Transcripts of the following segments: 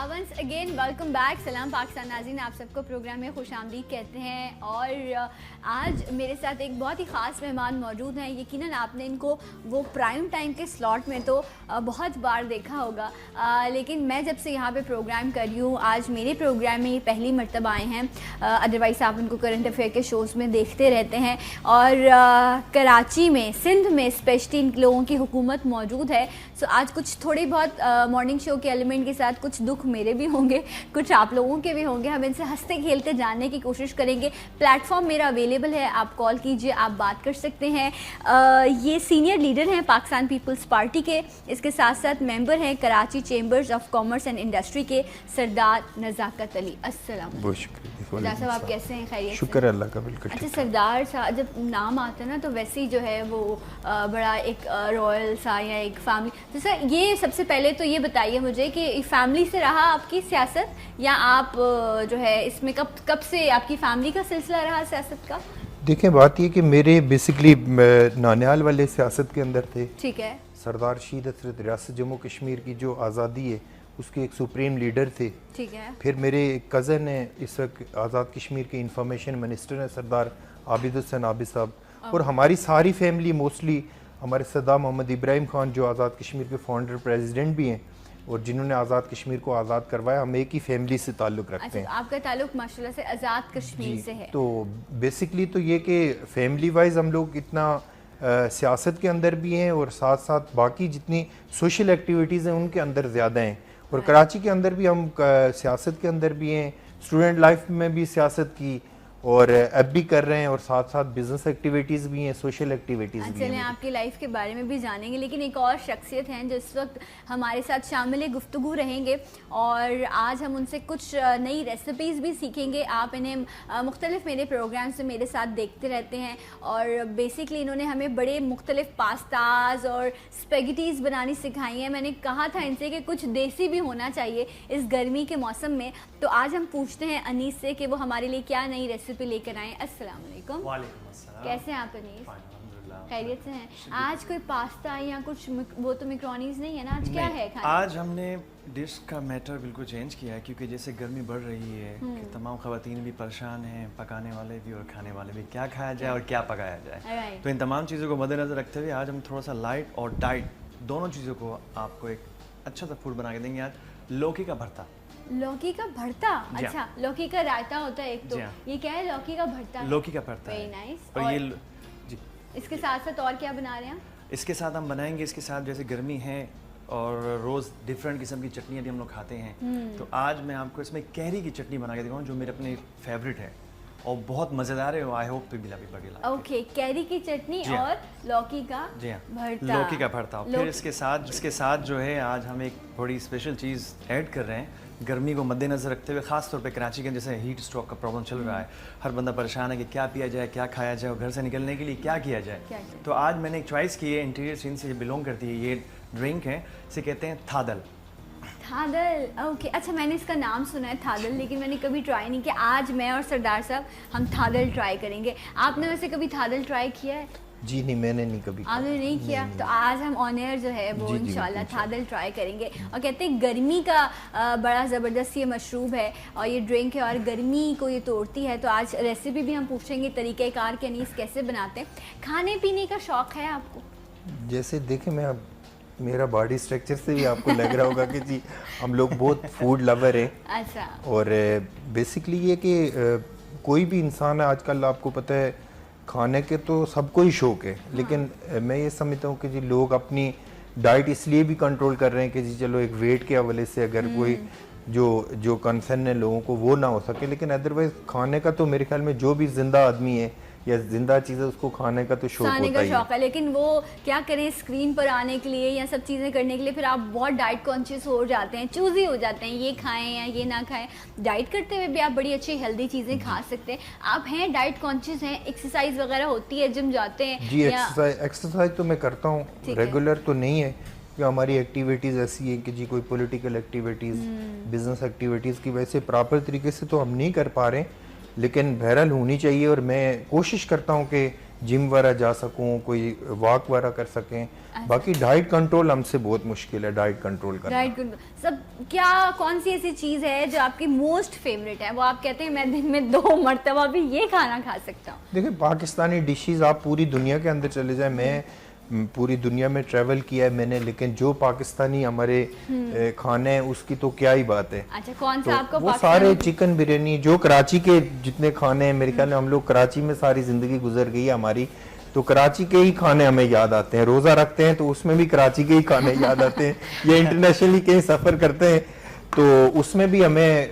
Once again welcome back. सलाम पाकिस्तान नाज़रीन, आप सबको प्रोग्राम में खुशामदीद कहते हैं। और आज मेरे साथ एक बहुत ही ख़ास मेहमान मौजूद हैं। यकीनन आपने इनको वो प्राइम टाइम के स्लॉट में तो बहुत बार देखा होगा, लेकिन मैं जब से यहाँ पे प्रोग्राम कर रही हूँ, आज मेरे प्रोग्राम में ये पहली मरतबा आए हैं। अदरवाइज़ आप उनको करंट अफेयर के शोज़ में देखते रहते हैं। और कराची में, सिंध में स्पेशली इन लोगों की हुकूमत मौजूद है। सो आज कुछ थोड़ी बहुत मॉर्निंग शो के एलिमेंट के साथ कुछ दुख मेरे भी होंगे, कुछ आप लोगों के भी होंगे। हम इनसे हंसते खेलते जानने की कोशिश करेंगे। प्लेटफॉर्म मेरा अवेलेबल है, आप कॉल कीजिए, आप बात कर सकते हैं। ये सीनियर लीडर हैं पाकिस्तान पीपल्स पार्टी के, इसके साथ साथ मेंबर हैं Karachi chambers of commerce and industry के सरदार नज़ाकत अली। अस्सलाम सरदार साहब, आप कैसे हैं? खैरियत? शुक्र अल्लाह का, बिल्कुल। अच्छा सरदार साहब, जब नाम आता है ना तो वैसे ही जो है वो बड़ा एक रॉयल सा या एक फैमिली। तो सर ये सबसे पहले तो ये बताइए मुझे कि फैमिली से रहा आपकी सियासत, या आप जो है इसमें कब से आपकी फैमिली का सिलसिला रहा सियासत का? देखें, बात ये कि मेरे बेसिकली नानियाल वाले सियासत के अंदर थे। ठीक है। सरदार रशीद हजरत रियासत जम्मू कश्मीर की जो आज़ादी है उसके एक सुप्रीम लीडर थे। ठीक है। फिर मेरे कज़न हैं, इस वक्त आज़ाद कश्मीर के इंफॉर्मेशन मिनिस्टर हैं, सरदार आबिद हुसैन आबिद साहब। और हमारी सारी फैमिली मोस्टली, हमारे सरदार मोहम्मद इब्राहिम खान जो आज़ाद कश्मीर के फाउंडर प्रेसिडेंट भी हैं और जिन्होंने आज़ाद कश्मीर को आज़ाद करवाया, हम एक ही फैमिली से ताल्लुक़ रखते हैं। आपका ताल्लुक माशाल्लाह से आज़ाद कश्मीर से है। तो बेसिकली तो ये कि फैमिली वाइज हम लोग इतना सियासत के अंदर भी हैं और साथ साथ बाकी जितनी सोशल एक्टिविटीज़ हैं उनके अंदर ज़्यादा हैं। और कराची के अंदर भी हम सियासत के अंदर भी हैं, स्टूडेंट लाइफ में भी सियासत की और अब भी कर रहे हैं, और साथ साथ बिजनेस एक्टिविटीज़ भी हैं, सोशल एक्टिविटीज़ भी हैं। चलें आपकी लाइफ के बारे में भी जानेंगे, लेकिन एक और शख्सियत हैं जो इस वक्त हमारे साथ शामिल गुफ्तगू रहेंगे और आज हम उनसे कुछ नई रेसिपीज़ भी सीखेंगे। आप इन्हें मुख्तलिफ मेरे प्रोग्राम से मेरे साथ देखते रहते हैं और बेसिकली इन्होंने हमें बड़े मुख्तलिफ पास्ताज और स्पेगेटीज़ बनानी सिखाई हैं। मैंने कहा था इनसे कि कुछ देसी भी होना चाहिए इस गर्मी के मौसम में, तो आज हम पूछते हैं अनीस से कि वो हमारे लिए क्या नई रेसिपी लेकर आए। अस्सलाम वालेकुम। वालेकुम अस्सलाम। कैसे हैं आप अनीस? खैरियत से हैं? आज कोई पास्ता या कुछ वो तो मैक्रोनीज नहीं है ना, आज क्या है खाने? आज हमने डिश का मैटर बिल्कुल चेंज किया है क्योंकि जैसे गर्मी बढ़ रही है कि तमाम ख़वातीन भी परेशान हैं, पकाने वाले भी और खाने वाले भी, क्या खाया जाए और क्या पकाया जाए। तो इन तमाम चीज़ों को मद्देनज़र रखते हुए आज हम थोड़ा सा लाइट और डाइट दोनों चीज़ों को आपको एक अच्छा सा फूड बना के देंगे। आज लौकी का भरता। लौकी का भरता? अच्छा, लौकी का रायता होता है एक तो, ये क्या है? लौकी का भरता। लौकी का भरता। Very nice. और ये जी, इसके साथ साथ और क्या बना रहे हैं? इसके साथ हम बनाएंगे, इसके साथ जैसे गर्मी है और रोज़ डिफरेंट किस्म की चटनी यदि हम लोग खाते हैं, तो आज मैं आपको इसमें कैरी की चटनी बना के दिखाऊँ जो मेरे अपने फेवरेट है और बहुत मज़ेदार है। आई होप भी बढ़िया। ओके, कैरी की चटनी और लौकी का भरता। लौकी का भरता। फिर इसके साथ जो है आज हम एक बड़ी स्पेशल चीज़ ऐड कर रहे हैं गर्मी को मद्देनज़र रखते हुए। ख़ास तौर पे कराची के जैसे हीट स्ट्रोक का प्रॉब्लम चल रहा है, हर बंदा परेशान है कि क्या पिया जाए, क्या खाया जाए और घर से निकलने के लिए क्या किया जाए। तो आज मैंने एक चॉइस की है, इंटीरियर सीन से बिलोंग करती है, ये ड्रिंक है, इसे कहते हैं थादल। थादल, ओके। अच्छा, मैंने इसका नाम सुना है थादल, लेकिन मैंने कभी ट्राई नहीं किया। आज मैं और सरदार साहब हम थादल ट्राई करेंगे। आपने वैसे कभी थादल ट्राई किया है? जी नहीं, मैंने नहीं कभी। आपने नहीं किया? तो आज हम ऑन एयर जो है वो इंशाल्लाह थादल ट्राई करेंगे। और कहते हैं गर्मी का बड़ा ज़बरदस्त ये मशरूब है और ये ड्रिंक है और गर्मी को ये तोड़ती है। तो आज रेसिपी भी हम पूछेंगे, तरीक़ेकार के अनीस कैसे बनाते हैं। खाने पीने का शौक़ है आपको? जैसे देखें, मैं अब मेरा बॉडी स्ट्रक्चर से भी आपको लग रहा होगा कि जी हम लोग बहुत फूड लवर हैं। अच्छा। और बेसिकली ये कि कोई भी इंसान है आजकल, आपको पता है खाने के तो सबको ही शौक है, लेकिन मैं ये समझता हूँ कि जी लोग अपनी डाइट इसलिए भी कंट्रोल कर रहे हैं कि जी चलो एक वेट के हवाले से अगर कोई जो कंसर्न है लोगों को वो ना हो सके, लेकिन अदरवाइज खाने का तो मेरे ख्याल में जो भी जिंदा आदमी है या जिंदा चीज़ है उसको खाने का तो शौक होता ही है। लेकिन वो क्या करें, स्क्रीन पर आने के लिए या सब चीज़ें करने के लिए फिर आप बहुत डाइट कॉन्शियस हो जाते हैं, चूज़ी हो जाते हैं, ये खाएं या ये ना खाएं। डाइट करते हुए भी आप बड़ी अच्छी हेल्दी चीज़ें खा सकते हैं। आप हैं डाइट कॉन्शियस हैं, एक्सरसाइज वगैरह होती है, जिम जाते हैं? जी, एक्सरसाइज तो मैं करता हूँ, रेगुलर तो नहीं है कि हमारी एक्टिविटीज़ ऐसी है कि जी कोई पॉलिटिकल एक्टिविटीज़, बिजनेस एक्टिविटीज़ की वजह से प्रॉपर तरीके से तो हम नहीं कर पा रहे, लेकिन बहरहाल होनी चाहिए। और मैं कोशिश करता हूँ कि जिम वगैरह जा सकूं, कोई वॉक वगैरह कर सकें। बाकी डाइट कंट्रोल हमसे बहुत मुश्किल है, डाइट कंट्रोल करना। राइट, सब क्या कौन सी ऐसी चीज़ है जो आपकी मोस्ट फेवरेट है, वो आप कहते हैं मैं दिन में 2 मरतबा भी ये खाना खा सकता हूँ? देखिए पाकिस्तानी डिशेस आप पूरी दुनिया के अंदर चले जाए, मैं पूरी दुनिया में ट्रैवल किया है मैंने, लेकिन जो पाकिस्तानी हमारे खाने हैं उसकी तो क्या ही बात है। अच्छा, कौन सा तो आपको वो सारे चिकन बिरयानी जो कराची के जितने खाने हैं, मेरे ख्याल में हम लोग कराची में सारी जिंदगी गुजर गई है हमारी, तो कराची के ही खाने हमें याद आते हैं। रोजा रखते हैं तो उसमें भी कराची के ही खाने याद आते हैं, या इंटरनेशनली कहीं सफर करते हैं तो उसमें भी हमें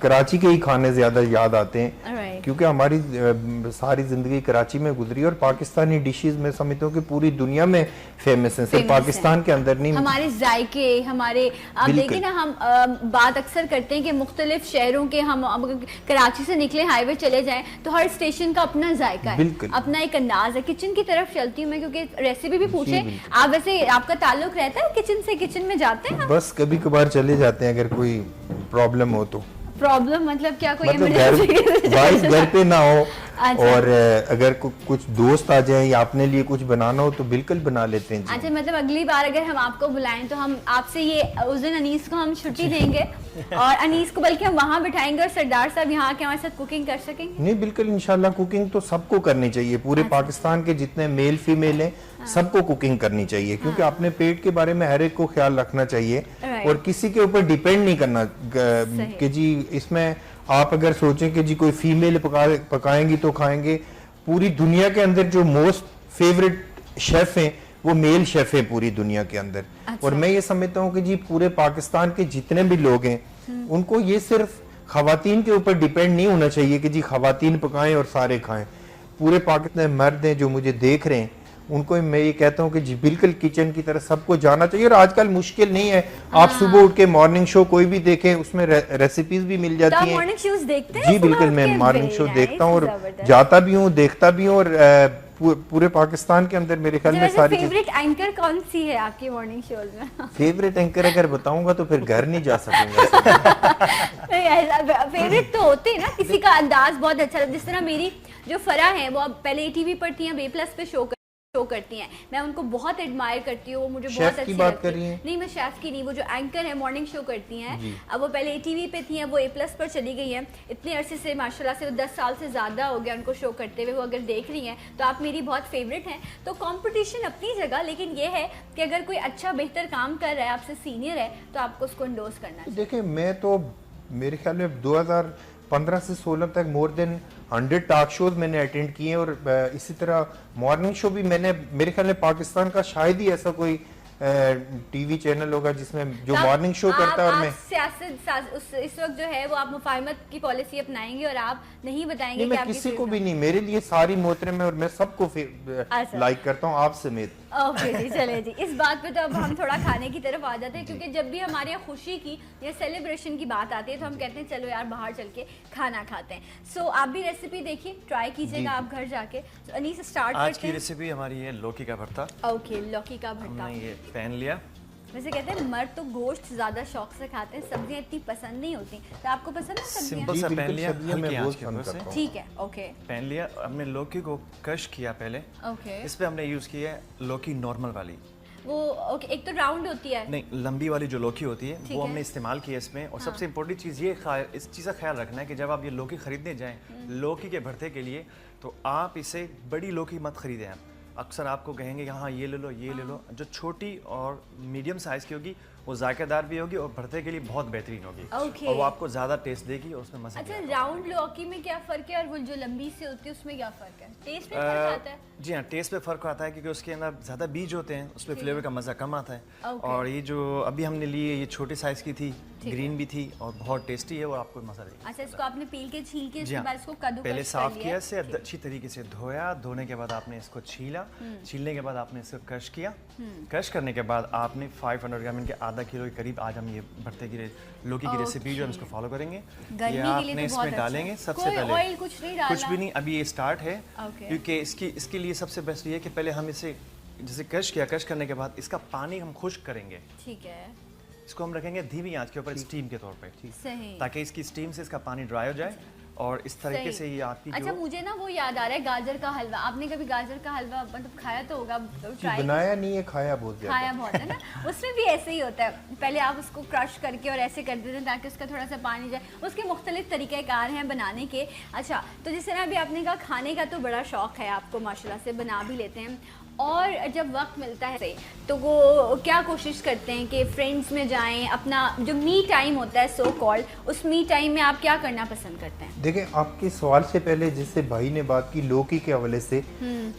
कराची के ही खाने ज्यादा याद आते हैं, क्योंकि हमारी सारी जिंदगी कराची में गुजरी। और पाकिस्तानी डिशेस में समझता हूँ कि पूरी दुनिया में फेमस हैं, सिर्फ पाकिस्तान के अंदर नहीं। हमारे जायके, हमारे आप देखिए ना, हम बात अक्सर करते हैं कि मुख्तलिफ शहरों के, हम कराची से निकले हाईवे चले जाएं तो हर स्टेशन का अपना जायका है, अपना एक अंदाज है। किचन की तरफ चलती हूँ मैं, क्योंकि रेसिपी भी पूछे आप, वैसे आपका ताल्लुक रहता है किचन से? किचन में जाते हैं? बस कभी कभार चले जाते हैं अगर कोई प्रॉब्लम हो तो। प्रॉब्लम मतलब क्या? कोई मतलब घर पे ना हो, और अगर कुछ दोस्त आ जाए या अपने लिए कुछ बनाना हो तो बिल्कुल बना लेते हैं। अच्छा, मतलब अगली बार अगर हम आपको बुलाएं तो हम आपसे ये, उस दिन अनीस को हम छुट्टी देंगे और अनीस को बल्कि हम वहाँ बिठाएंगे और सरदार साहब यहाँ के हमारे साथ कुकिंग कर सकेंगे। नहीं बिल्कुल, इंशाल्लाह कुकिंग तो सबको करनी चाहिए, पूरे पाकिस्तान के जितने मेल फीमेल हैं सबको कुकिंग करनी चाहिए, क्योंकि अपने पेट के बारे में हर एक को ख्याल रखना चाहिए और किसी के ऊपर डिपेंड नहीं करना कि जी इसमें आप अगर सोचें कि जी कोई फीमेल पकाएंगी तो खाएंगे। पूरी दुनिया के अंदर जो मोस्ट फेवरेट शेफ हैं वो मेल शेफ हैं पूरी दुनिया के अंदर। और मैं ये समझता हूँ कि जी पूरे पाकिस्तान के जितने भी लोग हैं उनको ये सिर्फ खवातीन के ऊपर डिपेंड नहीं होना चाहिए कि जी खवातीन पकाएं और सारे खाएं। पूरे पाकिस्तान मर्द हैं जो मुझे देख रहे हैं, उनको मैं ये कहता हूँ कि जी बिल्कुल किचन की तरफ सबको जाना चाहिए। और आजकल मुश्किल नहीं है, आप सुबह उठ के मॉर्निंग शो कोई भी देखें उसमें रेसिपीज भी मिल जाती हैं। मॉर्निंग शोज देखते हैं? जी बिल्कुल, मैं मॉर्निंग शो देखता हूँ और जाता भी हूँ, देखता भी हूँ। और पूरे पाकिस्तान के अंदर मेरे ख्याल में सारी। फेवरेट एंकर कौन सी है आपकी मॉर्निंग शोज में? फेवरेट एंकर अगर बताऊंगा तो फिर घर नहीं जा सकूंगा। फेवरेट तो होते हैं ना, किसी का अंदाज बहुत अच्छा। जिस तरह मेरी जो फरा है वो अब पहले टीवी पर थी, अब A+ पे शो करती हैं, मैं उनको बहुत एडमायर करती हूँ, वो मुझे बहुत अच्छी लगती है। नहीं, मैं शेफ की नहीं, वो जो एंकर है मॉर्निंग शो करती हैं, अब वो पहले ATV पे थी, अब वो A+ पर चली गई हैं। इतने अरसे से माशाल्लाह से 10 साल से ज़्यादा हो गया उनको शो करते हुए, वो अगर देख रही हैं तो आप मेरी बहुत फेवरेट हैं। तो कंपटीशन अपनी जगह, लेकिन ये है कि अगर कोई अच्छा बेहतर काम कर रहा है, आपसे सीनियर है, तो आपको उसको इंडोर्स करना चाहिए। देखिए मैं तो मेरे ख्याल में 2015 से 16 तक मोर देन 100 टॉक शोज मैंने अटेंड किए हैं, और इसी तरह मॉर्निंग शो भी मैंने, मेरे ख्याल में पाकिस्तान का शायद ही ऐसा कोई टीवी चैनल होगा जिसमें जो मॉर्निंग शो करता है। और मैं सियासत इस वक्त जो है वो आप मुफाहमत की पॉलिसी अपनाएंगे और आप नहीं बताएंगे नहीं, मैं किसी को भी नहीं, मेरे लिए सारी मोहतरम है और मैं सबको लाइक करता हूँ, आप समेत। ओके जी, चले जी, इस बात पे तो अब हम थोड़ा खाने की तरफ आ जाते हैं, क्योंकि जब भी हमारे यहाँ खुशी की या सेलिब्रेशन की बात आती है तो हम कहते हैं चलो यार बाहर चल के खाना खाते हैं। सो आप भी रेसिपी देखिए, ट्राई कीजिएगा आप घर जाके। अनीस स्टार्ट आज की रेसिपी हमारी है लौकी का भरता। ओके, लौकी का भरता। हमने ये पैन लिया। वैसे कहते हैं मर्द तो गोश्त ज्यादा शौक से खाते हैं, सब्जियां इतनी पसंद नहीं होती, तो आपको पसंद है सब्जियां? सिंपल सा पैन लिया, हल्की आंच के ऊपर से। ठीक है, ओके। पैन लिया, हमने लौकी को क्रश किया पहले। ओके। इस पे हमने यूज किया है लौकी नॉर्मल वाली, वो ओके, एक तो राउंड होती है, नहीं लंबी वाली जो लौकी होती है वो हमने इस्तेमाल किया इसमें। और सबसे इम्पोर्टेंट चीज़ ये इस चीज़ का ख्याल रखना है कि जब आप ये लौकी खरीदने जाएं लौकी के भरते के लिए, तो आप इसे बड़ी लौकी मत खरीदें। आप अक्सर आपको कहेंगे कि हाँ ये ले लो, ये ले लो। जो छोटी और मीडियम साइज़ की होगी वो जायकेदार भी होगी और भरते के लिए बहुत बेहतरीन होगी, और वो आपको ज़्यादा टेस्ट देगी और उसमें मज़ा। अच्छा, राउंड लौकी में क्या फ़र्क है और वो जो लंबी से होती है उसमें क्या फ़र्क है? टेस्ट में फ़र्क आता है? जी हाँ, टेस्ट पे फ़र्क आता है क्योंकि उसके अंदर ज़्यादा बीज होते हैं, उसमें फ्लेवर का मज़ा कम आता है। और ये जो अभी हमने ली है ये छोटे साइज़ की थी, ग्रीन भी थी और बहुत टेस्टी है और आपको मज़ा देगी। अच्छा, इसको आपने पील के छील के उसके बाद इसको कद्दूकस पहले साफ किया, इसे अच्छी तरीके से धोया, धोने के बाद आपने इसको छीला, छीलने के बाद आपने इसको क्रश किया। क्रश करने के बाद आपने 500 ग्राम के आधा किलो के करीब आज हम ये भरते की लौकी की रेसिपी जो हम इसको फॉलो करेंगे, ये आपने इसमें डालेंगे। सबसे पहले कुछ भी नहीं, अभी ये स्टार्ट है, क्योंकि इसके लिए सबसे बेस्ट ये है कि पहले हम इसे जैसे क्रश किया, क्रश करने के बाद इसका पानी हम खुश्क करेंगे। ठीक है, इसको हम रखेंगे धीमी आंच के ऊपर स्टीम के तौर पे, ताकि इसकी स्टीम से इसका पानी ड्राई हो जाए। और इस तरीके सही। से ये आपकी अच्छा, जो मुझे ना वो याद आ रहा है गाजर का हलवा। आपने कभी गाजर का हलवा मतलब खाया तो होगा, जी, ट्राई बनाया नहीं है, खाया बहुत खाया ज्यादा। बहुत है ना। उसमें भी ऐसे ही होता है, पहले आप उसको क्रश करके और ऐसे कर देते हैं ताकि उसका थोड़ा सा पानी जाए। उसके मुख्तलिफ तरीक़ेकार हैं बनाने के। अच्छा, तो जिस तरह अभी आपने कहा खाने का तो बड़ा शौक़ है आपको, माशाल्लाह से बना भी लेते हैं, और जब वक्त मिलता है तो वो क्या कोशिश करते हैं कि फ्रेंड्स में जाएं, अपना जो मी टाइम होता है सो कॉल्ड, उस मी टाइम में आप क्या करना पसंद करते हैं? देखिए, आपके सवाल से पहले जिससे भाई ने बात की लौकी के हवाले से,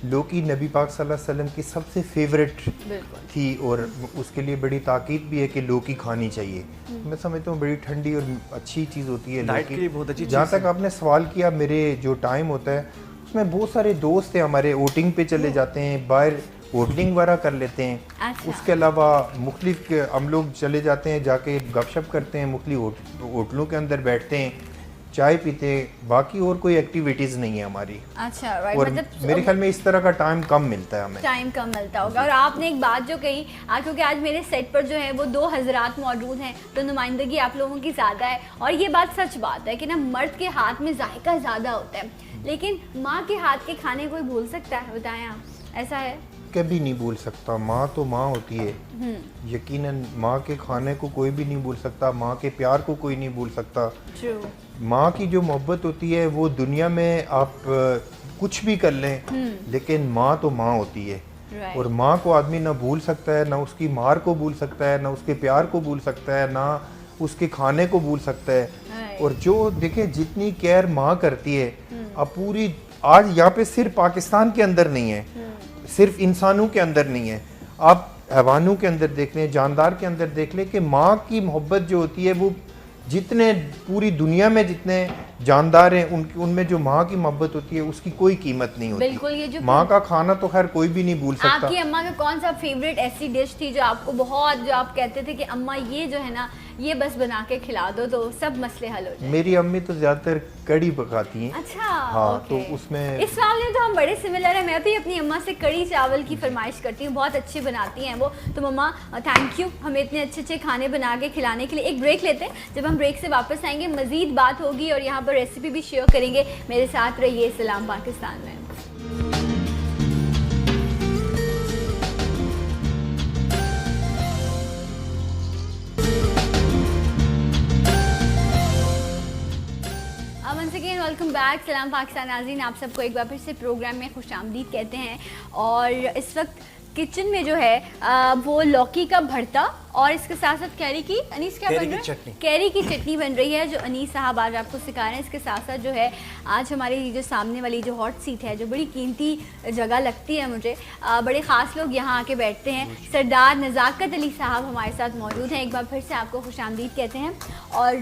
लौकी नबी पाक सल्लल्लाहु अलैहि वसल्लम की सबसे फेवरेट बिल्कुल थी और उसके लिए बड़ी ताकीद भी है कि लौकी खानी चाहिए। मैं समझता हूँ बड़ी ठंडी और अच्छी चीज़ होती है डाइट के लिए बहुत अच्छी जहाँ चीज़ तक आपने सवाल किया, मेरे जो टाइम होता है उसमें बहुत सारे दोस्त हैं हमारे, आउटिंग पे चले जाते हैं, बाहर होटलिंग वगैरह कर लेते हैं। अच्छा। उसके अलावा मुख्तलिफ हम लोग चले जाते हैं, जाके गपशप करते हैं, मुख्तलिफ होटलों के अंदर बैठते हैं, चाय पीते हैं। बाकी और कोई एक्टिविटीज़ नहीं है हमारी। अच्छा, राइट। और मतलब मेरे ख्याल में इस तरह का टाइम कम मिलता है हमें। टाइम कम मिलता होगा। और आपने एक बात जो कही, क्योंकि आज मेरे सेट पर जो है वो 2 हज़रात मौजूद हैं, तो नुमाइंदगी आप लोगों की ज़्यादा है। और ये बात सच बात है कि ना, मर्द के हाथ में जायका ज़्यादा होता है, लेकिन माँ के हाथ के खाने कोई भूल सकता है? बताएं आप, ऐसा है? कभी नहीं भूल सकता। माँ तो माँ होती है, यकीनन माँ के खाने को कोई भी नहीं भूल सकता, माँ के प्यार को कोई नहीं भूल सकता। ट्रू। माँ की जो मोहब्बत होती है वो दुनिया में आप कुछ भी कर लें, लेकिन माँ तो माँ होती है। राइट। और माँ को आदमी ना भूल सकता है, ना उसकी मार को भूल सकता है, ना उसके प्यार को भूल सकता है, ना उसके खाने को भूल सकता है। Right. और जो देखिए जितनी केयर माँ करती है, अब पूरी आज यहाँ पे सिर्फ पाकिस्तान के अंदर नहीं है, सिर्फ इंसानों के अंदर नहीं है, आप हैवानों के अंदर देख लें, जानदार के अंदर देख लें कि माँ की मोहब्बत जो होती है वो जितने पूरी दुनिया में जितने जानदार हैं उनमें जो माँ की मोहब्बत होती है उसकी कोई कीमत नहीं होती। बिल्कुल। ये जो माँ का खाना तो खैर कोई भी नहीं भूल सकता। आपकी अम्मा का कौन सा फेवरेट ऐसी डिश थी जो आपको बहुत, जो आप कहते थे कि अम्मा ये जो है ना, ये बस बना के खिला दो तो सब मसले हल हो जाए? मेरी अम्मी तो ज्यादातर कड़ी पकाती हैं। अच्छा, हाँ, ओके। तो उसमें इस मामले में तो हम बड़े सिमिलर हैं। मैं भी अपनी अम्मा से कड़ी चावल की फरमाइश करती हूँ, बहुत अच्छी बनाती हैं वो। तो मम्मा थैंक यू हमें इतने अच्छे अच्छे खाने बना के खिलाने के लिए। एक ब्रेक लेते हैं, जब हम ब्रेक से वापस आएंगे मज़ीद बात होगी और यहाँ पर रेसिपी भी शेयर करेंगे। मेरे साथ रहिए सलाम पाकिस्तान में। वेलकम बैक, सलाम पाकिस्तान नाज़रीन, आप सबको एक बार फिर से प्रोग्राम में खुशामदीद कहते हैं। और इस वक्त किचन में जो है वो लौकी का भरता और इसके साथ साथ कैरी की, अनीस क्या बन रहा है? कैरी की चटनी बन रही है, जो अनीस साहब आज आपको सिखा रहे हैं। इसके साथ साथ जो है आज हमारी जो सामने वाली जो हॉट सीट है, जो बड़ी कीमती जगह लगती है मुझे, बड़े ख़ास लोग यहाँ आके बैठते हैं। सरदार नज़ाकत अली साहब हमारे साथ मौजूद हैं। एक बार फिर से आपको खुशामदीद कहते हैं। और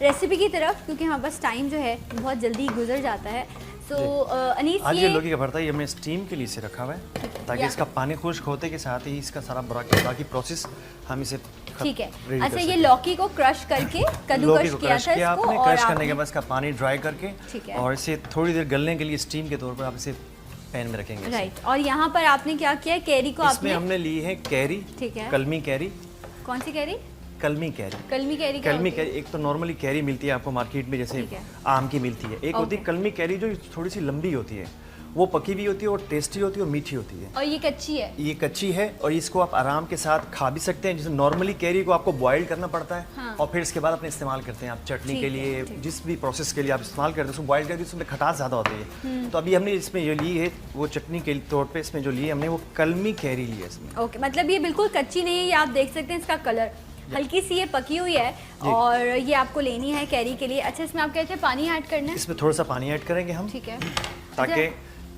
रेसिपी की तरफ, क्योंकि हमारे पास टाइम जो है बहुत जल्दी गुजर जाता है, तो अनीस आज ये लौकी का भरता ये हमने स्टीम के लिए से रखा हुआ है, ताकि इसका पानी खुश्क होते के साथ ही इसका सारा बाकी प्रोसेस हम इसे ठीक है। अच्छा, ये लौकी को क्रश करके कद्दूकश किया था इसको, आपने और क्रश करने के बाद इसका पानी ड्राई करके, ठीक है, और इसे थोड़ी देर गलने के लिए स्टीम के तौर पर आप इसे पैन में रखेंगे। राइट। और यहाँ पर आपने क्या किया, कैरी को इसमें हमने ली है कैरी, ठीक है, कलमी कैरी। कौन सी कैरी? कलमी कैरी। कलमी कैरी, कलमी कैरी एक तो नॉर्मली कैरी मिलती है आपको मार्केट में, जैसे आम की मिलती है। एक होती है कलमी कैरी जो थोड़ी सी लंबी होती है, वो पकी भी होती है और टेस्टी होती है और मीठी होती है। और ये कच्ची है? ये कच्ची है, और इसको आप आराम के साथ खा भी सकते हैं। जैसे नॉर्मली कैरी को आपको बॉयल करना पड़ता है, हाँ, और फिर इसके बाद अपने इस्तेमाल करते हैं आप चटनी के लिए, जिस भी प्रोसेस के लिए आप इस्तेमाल करते हैं उसको बॉयल करके, उसमें खटास ज़्यादा होती है। तो अभी हमने इसमें जो ली है वो चटनी के तौर पर इसमें जो ली है हमने वो कलमी कैरी ली है इसमें। ओके, मतलब ये बिल्कुल कच्ची नहीं है, ये आप देख सकते हैं इसका कलर हल्की सी ये पकी हुई है, और ये आपको लेनी है कैरी के लिए। अच्छा, इसमें आप कहते हैं पानी ऐड करना है? इसमें थोड़ा सा पानी ऐड करेंगे हम, ठीक है, ताकि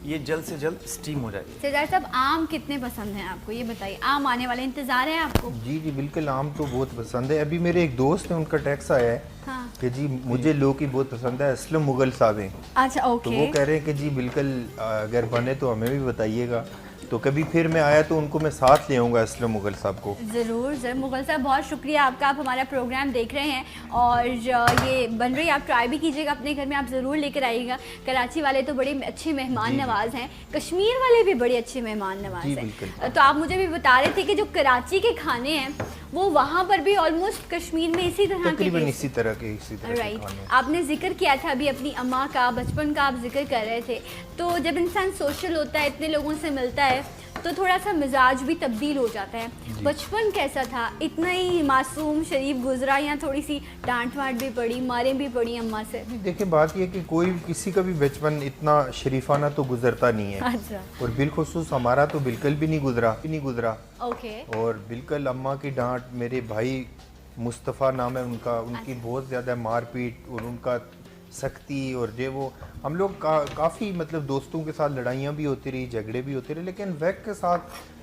ये जल्द से जल्द स्टीम हो जाए। सरदार साहब, आम कितने पसंद हैं आपको, ये बताइए? आम आने वाले इंतजार है आपको? जी जी बिल्कुल, आम तो बहुत पसंद है। अभी मेरे एक दोस्त है, उनका टैक्स आया है, हाँ, कि जी मुझे लौकी बहुत पसंद है। असलम मुगल साहब हैं। अच्छा, ओके। तो वो कह रहे हैं कि जी बिल्कुल अगर बने तो हमें भी बताइएगा। तो कभी फिर मैं आया तो उनको मैं साथ ले आऊँगा असलम मुगल साहब को। ज़रूर ज़रूर मुगल साहब, बहुत शुक्रिया आपका, आप हमारा प्रोग्राम देख रहे हैं और ये बन रही, आप ट्राई भी कीजिएगा अपने घर में, आप ज़रूर लेकर आइएगा। कराची वाले तो बड़े अच्छे मेहमान नवाज हैं, कश्मीर वाले भी बड़े अच्छे मेहमान नवाज हैं। तो आप मुझे भी बता रहे थे कि जो कराची के खाने हैं वो वहाँ पर भी ऑलमोस्ट कश्मीर में इसी तरह के, इसी तरह के राइट। आपने जिक्र किया था अभी अपनी अम्मा का, बचपन का आप जिक्र कर रहे थे। तो जब इंसान सोशल होता है, इतने लोगों से मिलता है, तो थोड़ा सा मिजाज भी तब्दील हो जाता है। बचपन कैसा था? इतना ही मासूम शरीफ गुजरा या थोड़ी सी डांट वाट भी पड़ी, मारें भी पड़ी अम्मा से? देखिए बात यह कि कोई किसी का भी बचपन इतना शरीफाना तो गुजरता नहीं है। अच्छा। और बिलखुसूस हमारा तो बिल्कुल भी नहीं गुजरा। ओके। और बिल्कुल अम्मा की डांट, मेरे भाई मुस्तफ़ा नाम है उनका, उनकी बहुत ज़्यादा मारपीट और उनका सख्ती, और जो वो हम लोग काफ़ी मतलब दोस्तों के साथ लड़ाइयाँ भी होती रही, झगड़े भी होते रहे, लेकिन वक्त के साथ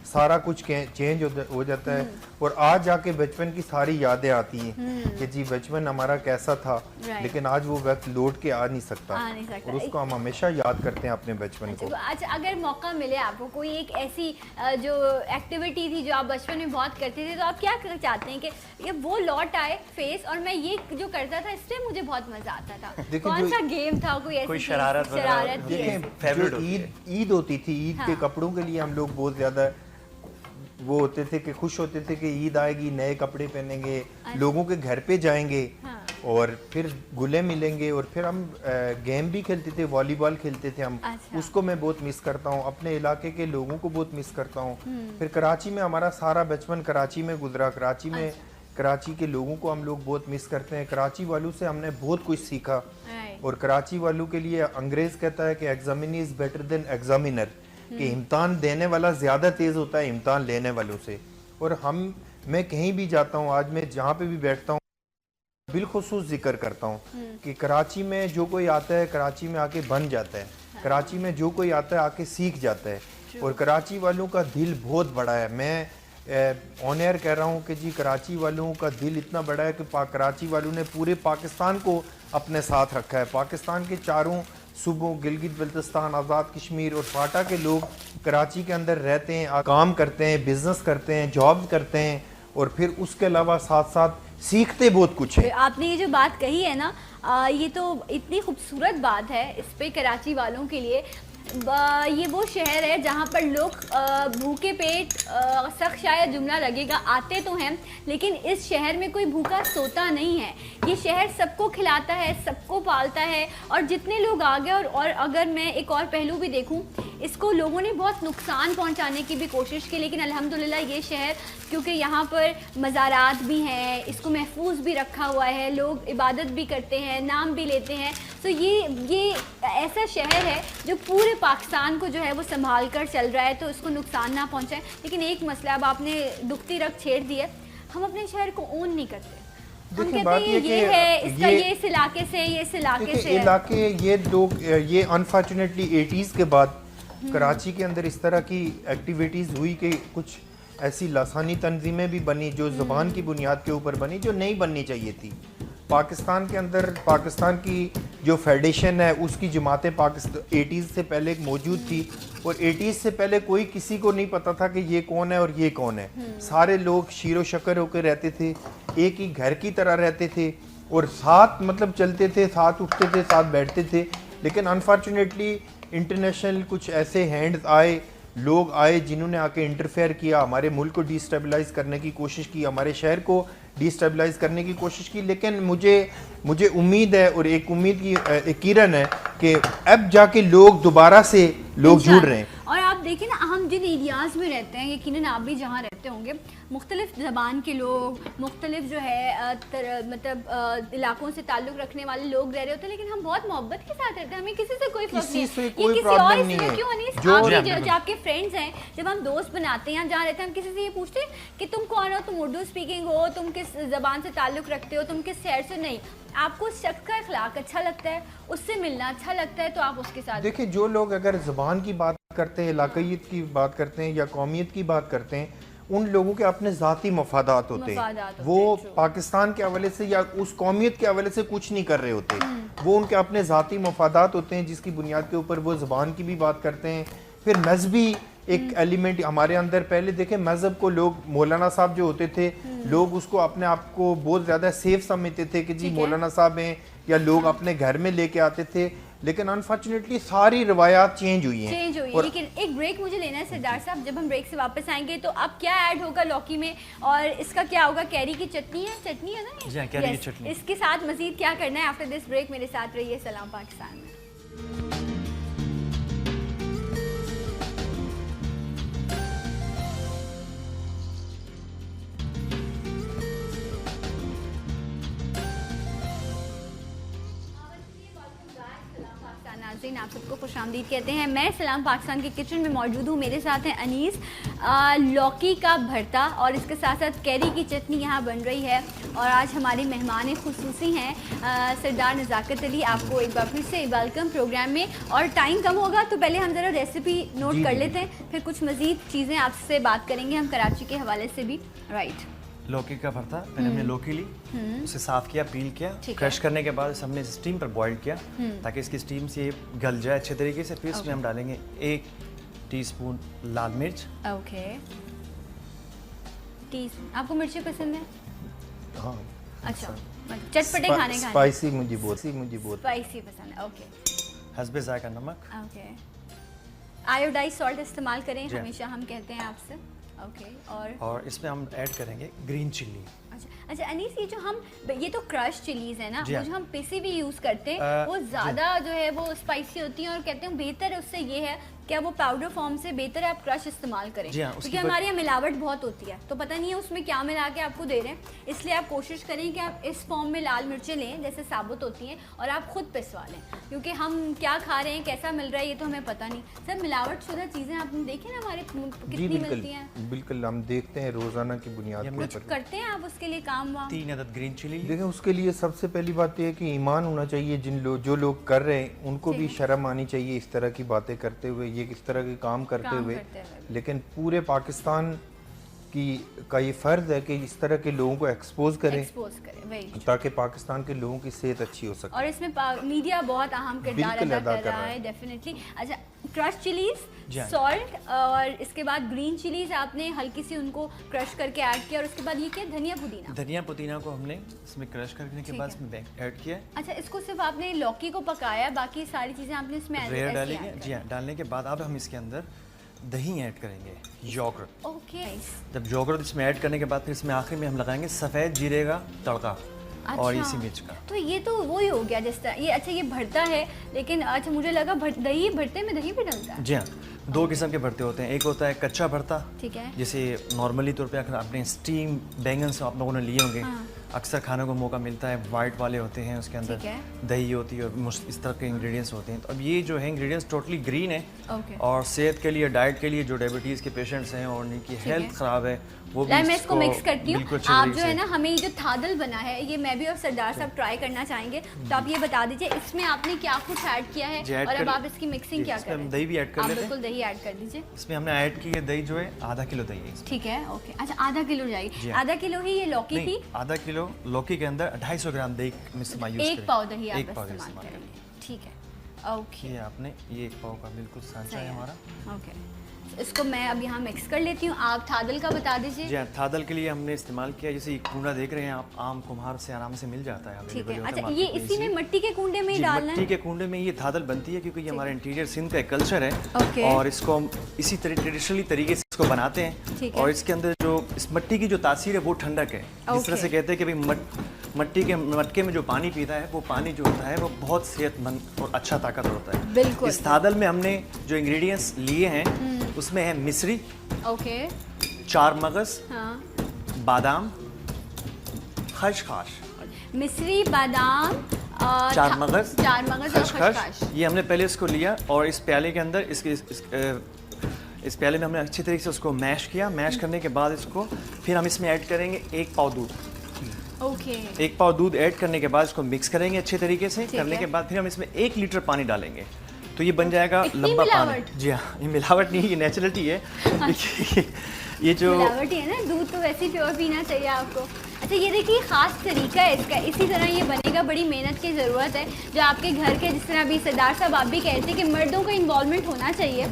सारा कुछ चेंज हो जाता है। और आज जाके बचपन की सारी यादें आती हैं कि जी बचपन हमारा कैसा था, लेकिन आज वो वक्त लौट के आ नहीं सकता और उसको हम हमेशा याद करते हैं अपने बचपन को। अच्छा, अगर मौका मिले आपको, कोई एक ऐसी जो एक्टिविटी थी जो आप बचपन में बहुत करते थे, तो आप क्या चाहते हैं कि ये वो लौट आए फेस, और मैं ये जो करता था इससे मुझे बहुत मजा आता था? कौन सा गेम था? कोई शरारत? ईद होती थी, ईद के कपड़ों के लिए हम लोग बहुत ज्यादा वो होते थे कि खुश होते थे कि ईद आएगी, नए कपड़े पहनेंगे, लोगों के घर पे जाएंगे और फिर गुले मिलेंगे, और फिर हम गेम भी खेलते थे, वॉलीबॉल खेलते थे हम। उसको मैं बहुत मिस करता हूँ, अपने इलाके के लोगों को बहुत मिस करता हूँ। फिर कराची में हमारा सारा बचपन कराची में गुजरा, कराची के लोगों को हम लोग बहुत मिस करते हैं। कराची वालों से हमने बहुत कुछ सीखा, और कराची वालों के लिए अंग्रेज कहता है कि examinee is better than examiner, कि इम्तान देने वाला ज़्यादा तेज़ होता है इम्तान लेने वालों से। और मैं कहीं भी जाता हूँ, आज मैं जहाँ पे भी बैठता हूँ बिलखुसूस जिक्र करता हूँ कि कराची में जो कोई आता है कराची में आके बन जाता है, कराची में जो कोई आता है आके सीख जाता है, और कराची वालों का दिल बहुत बड़ा है। मैं ऑन एयर कह रहा हूँ कि जी कराची वालों का दिल इतना बड़ा है कि कराची वालों ने पूरे पाकिस्तान को अपने साथ रखा है। पाकिस्तान के चारों सूबों, गिलगित बल्तिस्तान, आज़ाद कश्मीर और फाटा के लोग कराची के अंदर रहते हैं, काम करते हैं, बिजनेस करते हैं, जॉब करते हैं, और फिर उसके अलावा साथ साथ सीखते बहुत कुछ है। आपने ये जो बात कही है ना, ये तो इतनी खूबसूरत बात है इस पे कराची वालों के लिए। ये वो शहर है जहाँ पर लोग भूखे पेट, सख्त शायद जुमला लगेगा, आते तो हैं, लेकिन इस शहर में कोई भूखा सोता नहीं है। ये शहर सबको खिलाता है, सबको पालता है, और जितने लोग आ गए, और अगर मैं एक और पहलू भी देखूं, इसको लोगों ने बहुत नुकसान पहुंचाने की भी कोशिश की, लेकिन अल्हम्दुलिल्लाह ये शहर, क्योंकि यहाँ पर मज़ारात भी हैं, इसको महफूज भी रखा हुआ है, लोग इबादत भी करते हैं, नाम भी लेते हैं। तो ये ऐसा शहर है जो पूरे पाकिस्तान को जो है वो संभाल कर चल रहा है, तो इसको नुकसान ना पहुंचाए। लेकिन एक मसला, अब आपने दुखती रग छेड़ दी है, हम अपने शहर को ओन नहीं करते। हम कहते हैं ये है, इसका ये इस इलाके से, ये इस इलाके से इलाके, ये लोग, ये अनफॉर्चुनेटली 80s के बाद कराची के अंदर इस तरह की एक्टिविटीज़ हुई कि कुछ ऐसी लासानी तंजीमें भी बनी जो ज़बान की बुनियाद के ऊपर बनी, जो नहीं बननी चाहिए थी। पाकिस्तान के अंदर पाकिस्तान की जो फेडरेशन है उसकी जमातें पाकिस्तान 80s से पहले मौजूद थी, और 80s से पहले कोई किसी को नहीं पता था कि ये कौन है और ये कौन है। सारे लोग शीरो शक्कर होकर रहते थे, एक ही घर की तरह रहते थे, और साथ मतलब चलते थे, साथ उठते थे, साथ बैठते थे। लेकिन अनफॉर्चुनेटली इंटरनेशनल कुछ ऐसे हैंड्स आए, लोग आए जिन्होंने आके इंटरफेयर किया, हमारे मुल्क को डिस्टेबलाइज करने की कोशिश की, हमारे शहर को डिस्टेबलाइज करने की कोशिश की। लेकिन मुझे उम्मीद है, और एक उम्मीद की एक किरण है कि अब जाके लोग दोबारा से लोग जुड़ रहे हैं। और आप देखिए ना, हम जिन एरियाज़ में रहते हैं, यकीनन आप भी जहाँ रहते होंगे, मुख्तलिफ ज़बान के लोग, मुख्तलिफ जो है मतलब इलाकों से ताल्लुक़ रखने वाले लोग रह रहे होते हैं, लेकिन हम बहुत मोहब्बत के साथ रहते हैं, हमें किसी से कोई फर्क नहीं है, किसी और इसमें क्यों नहीं। जो आपके फ्रेंड्स हैं, जब हम दोस्त बनाते हैं, जहाँ रहते हैं, हम किसी से ये पूछते हैं कि तुम कौन हो, तुम उर्दू स्पीकिंग हो, तुम किस ज़बान से ताल्लुक़ रखते हो, तुम किस शहर से? नहीं, आपको शख्स का अखलाक अच्छा लगता है, उससे मिलना अच्छा लगता है, तो आप उसके साथ। देखिए, जो लोग अगर ज़बान की बात करते हैं, इलाकायत की बात करते हैं या कौमियत की बात करते हैं, उन लोगों के अपने ज़ाती मफादात होते हैं। वो पाकिस्तान के हवाले से या उस कौमियत के हवाले से कुछ नहीं कर रहे होते, वो उनके अपने ज़ाती मफादात होते हैं जिसकी बुनियाद के ऊपर वो ज़बान की भी बात करते हैं। फिर मजहबी एक एलिमेंट हमारे अंदर। पहले देखें मजहब को लोग, मौलाना साहब जो होते थे, लोग उसको अपने आप को बहुत ज़्यादा सेफ समझते थे कि जी मौलाना साहब हैं, या लोग अपने घर में लेके आते थे। लेकिन अनफॉर्चुनेटली सारी रवायात चेंज हुई हैं। लेकिन एक ब्रेक मुझे लेना है सरदार साहब। जब हम ब्रेक से वापस आएंगे तो अब क्या ऐड होगा लौकी में, और इसका क्या होगा? कैरी की चटनी है ना ये? कैरी की चटनी। इसके साथ मजीद क्या करना है? आफ्टर दिस ब्रेक मेरे साथ रहिए सलाम पाकिस्तान में। नाज़रीन, आप सबको खुशामदीद कहते हैं। मैं सलाम पाकिस्तान के किचन में मौजूद हूँ। मेरे साथ हैं अनीस। लौकी का भरता और इसके साथ साथ कैरी की चटनी यहाँ बन रही है। और आज हमारे मेहमान खुसूसी हैं सरदार नज़ाकत अली। आपको एक बार फिर से वेलकम प्रोग्राम में। और टाइम कम होगा तो पहले हम ज़रा रेसिपी नोट कर लेते हैं, फिर कुछ मज़ीद चीज़ें आपसे बात करेंगे हम कराची के हवाले से भी। राइट, लौकी का भरता। पहले हमने लौकी ली, उसे साफ किया, पील किया, क्रश करने के बाद हमने स्टीम पर बॉईल किया ताकि इसकी स्टीम से ये गल जाए अच्छे तरीके से। फिर इसमें हम डालेंगे 1 टीस्पून लाल मिर्च। ओके, आपको मिर्ची पसंद है? हाँ, अच्छा, चटपटे खाने का? स्पाइसी मुझे बहुत स्पाइसी पसंद है। ओके, हस्बे जायका नमक। ओके, आयोडाइज सॉल्ट इस्तेमाल करें हमेशा हम कहते हैं आपसे। ओके, और इसमें हम ऐड करेंगे ग्रीन चिल्ली। अच्छा अनीस, ये जो हम, ये तो क्रश चिलीज है ना, वो जो हम पिसी भी यूज करते हैं वो ज्यादा जो है वो स्पाइसी होती है, और कहते हैं बेहतर है उससे ये है क्या वो पाउडर फॉर्म से बेहतर है आप क्रश इस्तेमाल करें, क्योंकि हमारे यहाँ मिलावट बहुत होती है, तो पता नहीं है उसमें क्या मिला के आपको दे रहे हैं। इसलिए आप कोशिश करें कि आप इस फॉर्म में लाल मिर्चें लें जैसे साबुत होती हैं, और आप खुद पिसवा लें, क्योंकि हम क्या खा रहे हैं, कैसा मिल रहा है, ये तो हमें पता नहीं। सर, मिलावट शुदा चीज़ें आपने देखी ना हमारे कितनी मिलती हैं? बिल्कुल, हम देखते हैं रोजाना की बुनियाद पर। कुछ करते हैं आप उसके लिए काम वाम? 3 अदद ग्रीन चिली। देखें, उसके लिए सबसे पहली बात यह है कि ईमान होना चाहिए। जो लोग कर रहे हैं उनको भी शर्म आनी चाहिए इस तरह की बातें करते हुए, ये किस तरह के काम करते हुए। लेकिन पूरे पाकिस्तान का ये फर्ज है कि इस तरह के लोगों को एक्सपोज करें ताकि पाकिस्तान के लोगों की सेहत अच्छी हो सके। और इसमें मीडिया बहुत अहम किरदार अदा कर रहा है, डेफिनेटली। अच्छा, क्रश चिलीज, सॉल्ट, और इसके बाद ग्रीन चिलीज आपने हल्की सी उनको क्रश करके ऐड किया, और उसके बाद ये क्या, धनिया पुदीना को हमने इसमें क्रश करने के बाद इसमें ऐड किया। अच्छा, इसको सिर्फ आपने लौकी को पकाया, बाकी सारी चीजें आपने इसमें ऐड डालेंगे। जी हाँ, डालने के बाद अब हम इसके अंदर दही ऐड करेंगे, योगर्ट। ओके, जब योगर्ट इसमें ऐड करने के बाद फिर इसमें आखिर में हम लगाएंगे सफ़ेद जीरे का तड़का। अच्छा, और इसी मिर्च का। तो ये तो वही हो गया जिस तरह ये। अच्छा, ये भरता है, लेकिन अच्छा मुझे लगा दही, भरते में दही भी डलता है? जी हाँ, 2 किस्म के भरते होते हैं। एक होता है कच्चा भरता, ठीक है, जैसे नॉर्मली तौर पे अगर आपने स्टीम बैंगन से आप लोगों ने लिए होंगे, अक्सर खाने को मौका मिलता है, वाइट वाले होते हैं, उसके अंदर दही होती है और इस तरह के इंग्रेडिएंट्स होते हैं। तो अब ये जो है इंग्रेडिएंट्स टोटली ग्रीन है, और सेहत के लिए, डाइट के लिए, जो डायबिटीज़ के पेशेंट्स हैं और उनकी हेल्थ ख़राब है वो भी। मैं इसको मिक्स करती हूँ। आप जो है ना, हमें ये जो थादल बना है, ये मैं भी और सरदार साहब ट्राई करना चाहेंगे, तो आप ये बता दीजिए इसमें आपने क्या कुछ ऐड किया है, और अब आप इसकी मिक्सिंग क्या करें? दही भी ऐड कर लेते हैं। बिल्कुल, दही ऐड कर दीजिए। इसमें हमने ऐड की है दही जो है आधा किलो दही है। ठीक है, ओके। अच्छा, आधा किलो जाएगी। आधा किलो ही ये लौकी थी? आधा किलो लौकी के अंदर 250 ग्राम दही इस्तेमाल यूज करें। 1 पाव दही आप इस्तेमाल करेंगे। ठीक है, ओके। ये आपने ये 1 पाव का बिल्कुल सांचा है हमारा। ओके, इसको मैं अब यहाँ मिक्स कर लेती हूँ। आप थादल का बता दीजिए। जी हाँ, थादल के लिए हमने इस्तेमाल किया, जैसे ये कूंडा देख रहे हैं आप, आम कुम्हार से आराम से मिल जाता है। ठीक है। अच्छा, ये इसी में मिट्टी के कूंडे में ही डालना है? मिट्टी के कूंडे में ये थादल बनती है, क्योंकि ये हमारे इंटीरियर सिंध का कल्चर है, और इसको हम इसी तरह ट्रेडिशनली तरीके से इसको बनाते हैं। और इसके अंदर जो इस मिट्टी की जो तासीर है वो ठंडक है। जिस तरह से कहते हैं कि भाई मिट्टी के मटके में जो पानी पीता है, वो पानी जो होता है वो बहुत सेहतमंद और अच्छा ताकतवर होता है। बिल्कुल। इस थादल में हमने जो इंग्रेडिएंट्स लिए हैं उसमें है मिश्री, ओके, 4 मगज, बादाम, खसखस। मिश्री, बादाम, 4 मगज, खसखस। ये हमने पहले इसको लिया, और इस प्याले के अंदर इस प्याले में हमने अच्छी तरीके से उसको मैश किया। मैश करने के बाद इसको फिर हम इसमें ऐड करेंगे 1 पाव दूध। ओके, 1 पाव दूध ऐड करने के बाद इसको मिक्स करेंगे अच्छे तरीके से। करने के बाद फिर हम इसमें 1 लीटर पानी डालेंगे, तो ये बन जाएगा लंबा पानी। जी हाँ, ये मिलावट नहीं है, ये नेचुरलिटी है। ये जो मिलावट है ना, दूध तो वैसे ही प्योर पीना चाहिए आपको। अच्छा, ये देखिए खास तरीका है इसका, इसी तरह ये बनेगा। बड़ी मेहनत की ज़रूरत है, जो आपके घर के, जिस तरह अभी सरदार साहब आप भी कहते हैं कि मर्दों का इन्वॉल्वमेंट होना चाहिए,